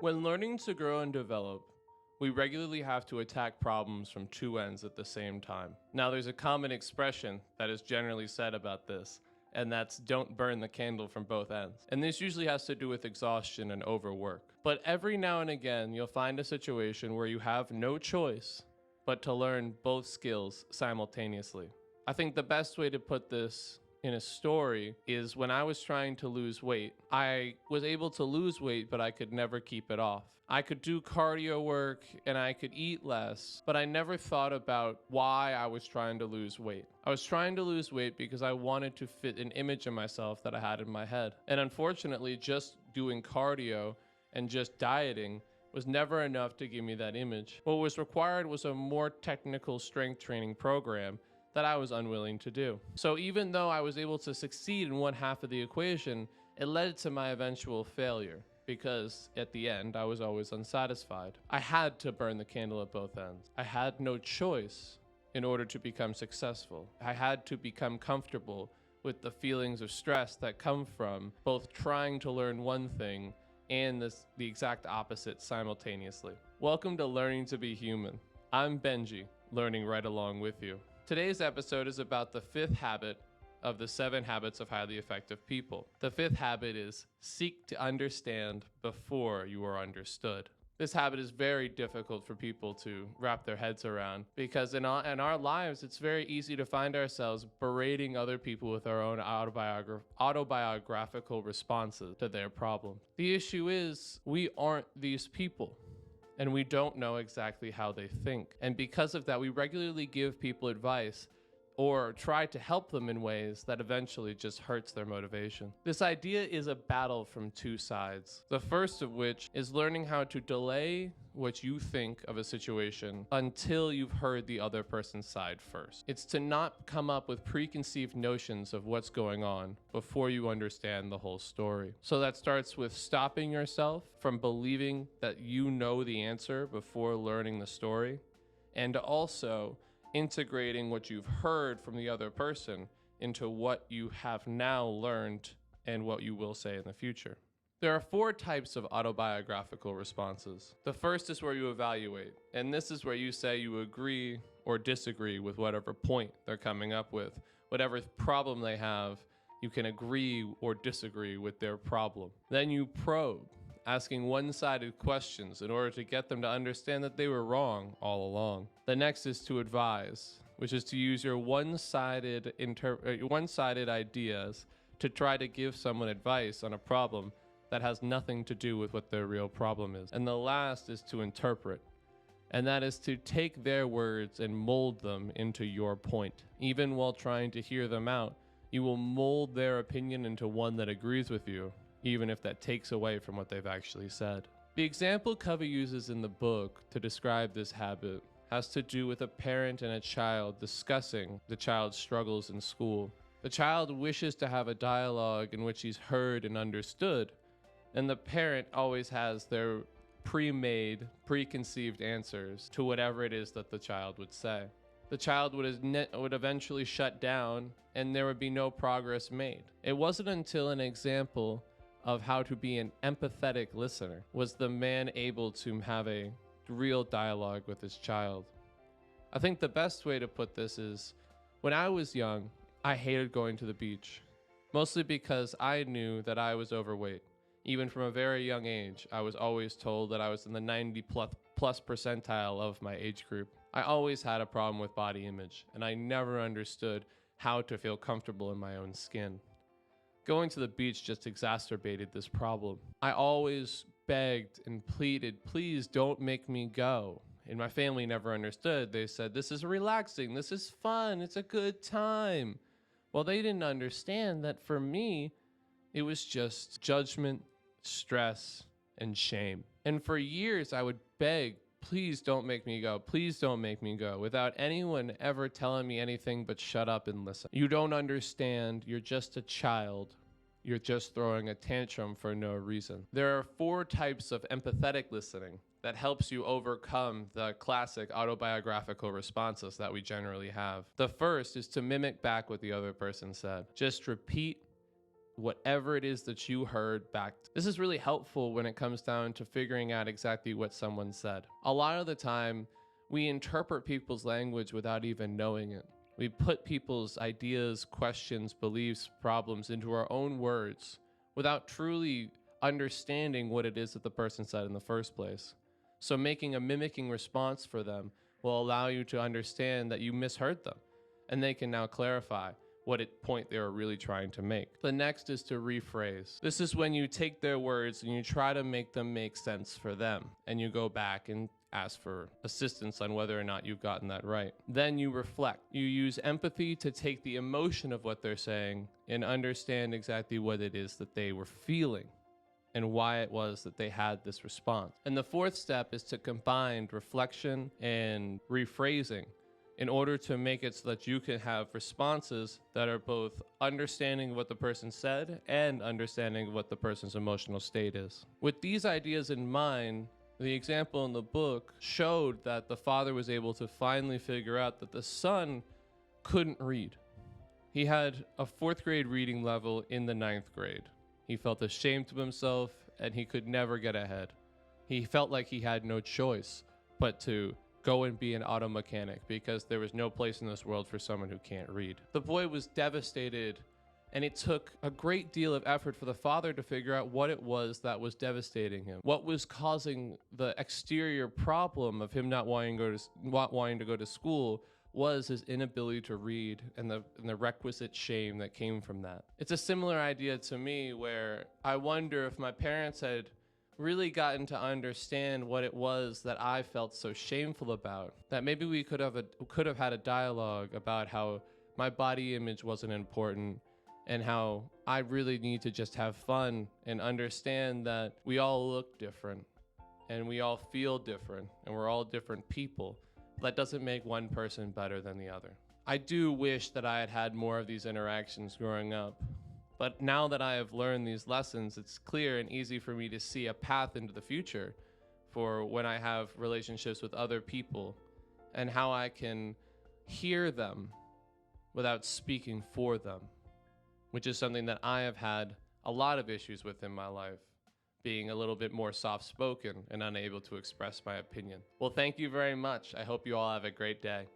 When learning to grow and develop, we regularly have to attack problems from two ends at the same time. Now, there's a common expression that is generally said about this, and that's don't burn the candle from both ends. And this usually has to do with exhaustion and overwork. But every now and again, you'll find a situation where you have no choice but to learn both skills simultaneously. I think the best way to put this in a story is when I was trying to lose weight. I was able to lose weight, but I could never keep it off. I could do cardio work and I could eat less, but I never thought about why I was trying to lose weight. I was trying to lose weight because I wanted to fit an image of myself that I had in my head. And unfortunately, just doing cardio and just dieting was never enough to give me that image. What was required was a more technical strength training program that I was unwilling to do. So even though I was able to succeed in one half of the equation, it led to my eventual failure because at the end, I was always unsatisfied. I had to burn the candle at both ends. I had no choice in order to become successful. I had to become comfortable with the feelings of stress that come from both trying to learn one thing and the exact opposite simultaneously. Welcome to Learning to Be Human. I'm Benji, learning right along with you. Today's episode is about the fifth habit of the 7 habits of highly effective people. The fifth habit is seek to understand before you are understood. This habit is very difficult for people to wrap their heads around because in our lives, it's very easy to find ourselves berating other people with our own autobiographical responses to their problem. The issue is we aren't these people. And we don't know exactly how they think. And because of that, we regularly give people advice or try to help them in ways that eventually just hurts their motivation. This idea is a battle from two sides. The first of which is learning how to delay what you think of a situation until you've heard the other person's side first. It's to not come up with preconceived notions of what's going on before you understand the whole story. So that starts with stopping yourself from believing that you know the answer before learning the story, and also integrating what you've heard from the other person into what you have now learned and what you will say in the future. There are 4 types of autobiographical responses. The first is where you evaluate, and this is where you say you agree or disagree with whatever point they're coming up with. Whatever problem they have, you can agree or disagree with their problem. Then you probe, asking one-sided questions in order to get them to understand that they were wrong all along. The next is to advise, which is to use your one-sided ideas to try to give someone advice on a problem that has nothing to do with what their real problem is. And the last is to interpret, and that is to take their words and mold them into your point. Even while trying to hear them out, you will mold their opinion into one that agrees with you, even if that takes away from what they've actually said. The example Covey uses in the book to describe this habit has to do with a parent and a child discussing the child's struggles in school. The child wishes to have a dialogue in which he's heard and understood, and the parent always has their pre-made, preconceived answers to whatever it is that the child would say. The child would eventually shut down, and there would be no progress made. It wasn't until an example of how to be an empathetic listener was the man able to have a real dialogue with his child. I think the best way to put this is, when I was young, I hated going to the beach, mostly because I knew that I was overweight. Even from a very young age, I was always told that I was in the 90 plus percentile of my age group. I always had a problem with body image, and I never understood how to feel comfortable in my own skin. Going to the beach just exacerbated this problem. I always begged and pleaded, please don't make me go. And my family never understood. They said, this is relaxing, this is fun, it's a good time. Well, they didn't understand that for me, it was just judgment, stress, and shame. And for years, I would beg, please don't make me go, please don't make me go, without anyone ever telling me anything but shut up and listen. You don't understand, you're just a child. You're just throwing a tantrum for no reason. There are 4 types of empathetic listening that helps you overcome the classic autobiographical responses that we generally have. The first is to mimic back what the other person said. Just repeat whatever it is that you heard back. This is really helpful when it comes down to figuring out exactly what someone said. A lot of the time, we interpret people's language without even knowing it. We put people's ideas, questions, beliefs, problems into our own words without truly understanding what it is that the person said in the first place. So making a mimicking response for them will allow you to understand that you misheard them, and they can now clarify what point they were really trying to make. The next is to rephrase. This is when you take their words and you try to make them make sense for them, and you go back and ask for assistance on whether or not you've gotten that right. Then you reflect. You use empathy to take the emotion of what they're saying and understand exactly what it is that they were feeling and why it was that they had this response. And the fourth step is to combine reflection and rephrasing in order to make it so that you can have responses that are both understanding what the person said and understanding what the person's emotional state is. With these ideas in mind, the example in the book showed that the father was able to finally figure out that the son couldn't read. He had a 4th grade reading level in the 9th grade. He felt ashamed of himself and he could never get ahead. He felt like he had no choice but to go and be an auto mechanic because there was no place in this world for someone who can't read. The boy was devastated, and it took a great deal of effort for the father to figure out what it was that was devastating him. What was causing the exterior problem of him not wanting to go to school was his inability to read and the requisite shame that came from that. It's a similar idea to me where I wonder if my parents had really gotten to understand what it was that I felt so shameful about, that maybe we could have had a dialogue about how my body image wasn't important and how I really need to just have fun and understand that we all look different and we all feel different and we're all different people. That doesn't make one person better than the other. I do wish that I had had more of these interactions growing up. But now that I have learned these lessons, it's clear and easy for me to see a path into the future for when I have relationships with other people and how I can hear them without speaking for them, which is something that I have had a lot of issues with in my life, being a little bit more soft-spoken and unable to express my opinion. Well, thank you very much. I hope you all have a great day.